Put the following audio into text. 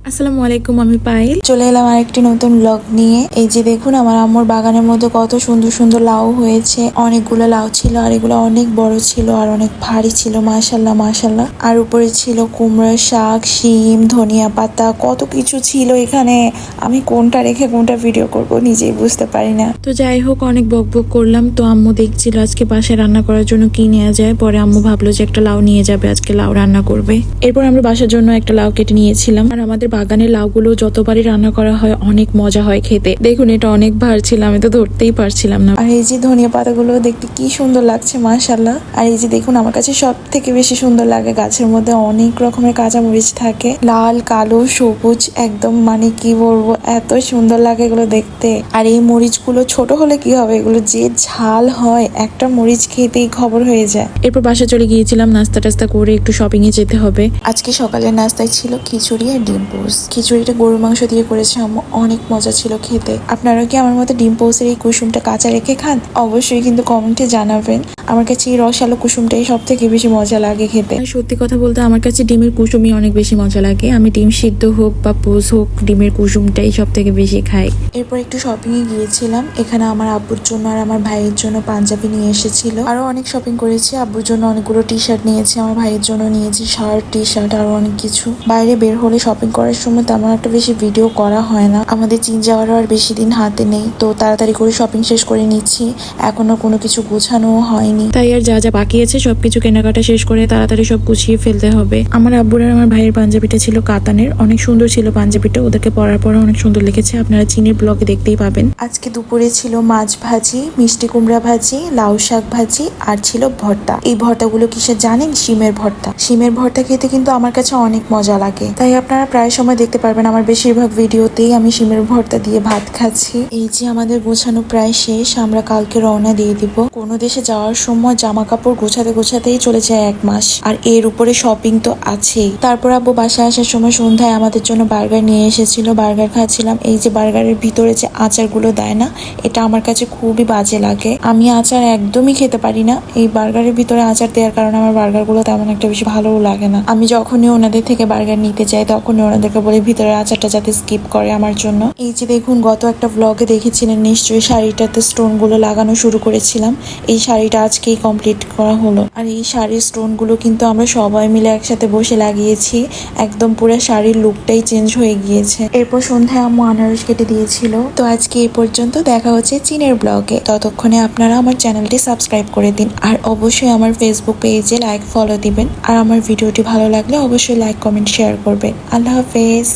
আসসালামু আলাইকুম, আমি পায়েল। চলে এলাম আরেকটি নতুন ব্লগ নিয়ে। এই যে দেখুন, আমার আম্মুর বাগানের মধ্যে কত সুন্দর সুন্দর লাউ হয়েছে। অনেকগুলো লাউ ছিল আর এগুলো অনেক বড় ছিল আর অনেক ভারী ছিল, মাশাল্লাহ মাশাল্লাহ। আর উপরে ছিল কুমড়া শাক, শিম, ধনিয়া পাতা, কত কিছু ছিল এখানে। আমি কোনটা রেখে কোনটা ভিডিও করব নিজেই বুঝতে পারি না। তো যাই হোক, অনেক বক বক করলাম। তো আম্মু দেখছিল আজকে বাসায় রান্না করার জন্য কি নেওয়া যায়। পরে আম্মু ভাবলো যে একটা লাউ নিয়ে যাবে, আজকে লাউ রান্না করবে। এরপর আমরা বাসার জন্য একটা লাউ কেটে নিয়েছিলাম। আর আমাদের বাগানের লাউগুলো যতবারই রান্না করা হয় অনেক মজা হয় খেতে। দেখুন, এটা অনেক ভার ছিল, আমি তো ধরতেই পারছিলাম না। আর এই যে ধনিয়া পাতাগুলো দেখতে কি সুন্দর লাগছে, মাশাল্লাহ। আর এই যে দেখুন, আমার কাছে সব থেকে বেশি সুন্দর লাগে, গাছের মধ্যে অনেক রকমের কাঁচামরিচ থাকে, লাল, কালো, সবুজ, একদম মানে কি বলবো, এত সুন্দর লাগে এগুলো দেখতে। আর এই মরিচগুলো ছোট হলে কি হবে, এগুলো যে ঝাল হয়, একটা মরিচ খেতেই খবর হয়ে যায়। এরপর বাসা চলে গিয়েছিলাম নাস্তা টাস্তা করে, একটু শপিং এ যেতে হবে। আজকে সকালের নাস্তায় ছিল খিচুড়ি আর ডিম পোস্ট। খিচুড়িটা গরুর মাংস দিয়ে করেছে আম্মু, অনেক মজা ছিল খেতে। আপনারা কি আমার মতো ডিম পোস্টের এই কুসুমটা কাঁচা রেখে খান? অবশ্যই কিন্তু কমেন্টে জানাবেন। আমার কাছে এই রসালো কুসুমটাই সব থেকে বেশি মজা লাগে খেতে। আর সত্যি কথা বলতে আমার কাছে ডিমের কুসুমই অনেক বেশি মজা লাগে। আমি ডিম সিদ্ধ হোক বা পোস্ট হোক, ডিমের কুসুমটাই সব থেকে বেশি খাই। এরপর একটু শপিং এ গিয়েছিলাম। এখানে আমার আব্বুর জন্য আর আমার ভাইয়ের জন্য পাঞ্জাবি নিয়ে এসেছিল। আরো অনেক শপিং করেছি। আব্বুর জন্য অনেকগুলো টি শার্ট নিয়েছি, আমার ভাইয়ের জন্য নিয়েছি শার্ট, টি শার্ট, আরো অনেক কিছু। বাইরে বের হলে শপিং করার সময় তেমন একটা বেশি ভিডিও করা হয় না। আমাদের চীন যাওয়ারও আর বেশি দিন হাতে নেই, তো তাড়াতাড়ি করে শপিং শেষ করে নিচ্ছি। এখনো কোনো কিছু গোছানো হয়নি। তাই আর যা যা বাকি আছে সবকিছু কেনাকাটা শেষ করে তাড়াতাড়ি সব গুছিয়ে ফেলতে হবে। আমার আব্বুর আর আমার ভাইয়ের পাঞ্জাবিটা ছিল কাতানের, অনেক সুন্দর ছিল পাঞ্জাবিটা। ওদেরকে পরার পর অনেক সুন্দর লেগেছে, আপনারা চীনের ব্লগে দেখতেই পাবেন। আজকে দুপুরে ছিল মাছ ভাজি, মিষ্টি কুমড়া ভাজি, লাউ শাক ভাজি আর ছিল ভর্তা। এই ভর্তাগুলো কিসের জানেন? শিমের ভর্তা। শিমের ভর্তা খেতে কিন্তু আমার কাছে অনেক মজা লাগে, তাই আপনারা প্রায় সময় দেখতে পারবেন আমার বেশিরভাগ ভিডিওতেই আমি শিমের ভর্তা দিয়ে ভাত খাচ্ছি। এই যে আমাদের গোছানো প্রায় শেষ, আমরা কালকে রওনা দিয়ে দিব। কোনো দেশে যাওয়ার সময় জামা কাপড় গোছাতে গোছাতেই চলে যায় 1 মাস, আর এর উপরে শপিং তো আছেই। তারপর আব্বু বাসায় আসার সময় সন্ধ্যায় আমাদের জন্য বার্গার নিয়ে এসেছিল, বার্গার খাচ্ছিলাম। এই যে বার্গারের ভিতরে যে আচারগুলো দেয় না, এটা আমার কাছে খুবই বাজে লাগে। আমি আচার একদমই খেতে পারি না। এই বার্গারের ভিতরে আচার দেওয়ার কারণে আমার বার্গারগুলো তেমন একটা বেশি ভালোও লাগে না। আমি যখনই ওনাদের থেকে বার্গার নিতে চাই তখনই ওনাদেরকে বলি ভিতরে আচারটা যাতে স্কিপ করে আমার জন্য। এই যে দেখুন, গত একটা ব্লগে দেখেছিলেন নিশ্চয়ই, শাড়িটাতে স্টোন গুলো লাগানো শুরু করেছিলাম। এই শাড়িটা আজকেই কমপ্লিট করা হলো। আর এই শাড়ির স্টোন গুলো কিন্তু আমরা সবাই মিলে একসাথে বসে লাগিয়েছি, একদম পুরো শাড়ির লুকটাই চেঞ্জ হয়ে গিয়েছে। এরপর সন্ধ্যায় আম্মু আনারস কেটে দিয়েছিল। তো আজকে এই পর্যন্ত, দেখা হচ্ছে চীনের ব্লগে। ততক্ষণে আপনারা আমার চ্যানেলটি সাবস্ক্রাইব করে দিন আর অবশ্যই আমার ফেসবুক পেজে লাইক ফলো দিবেন। আর আমার ভিডিওটি ভালো লাগলে অবশ্যই লাইক কমেন্ট শেয়ার করবেন। আল্লাহ হাফেজ।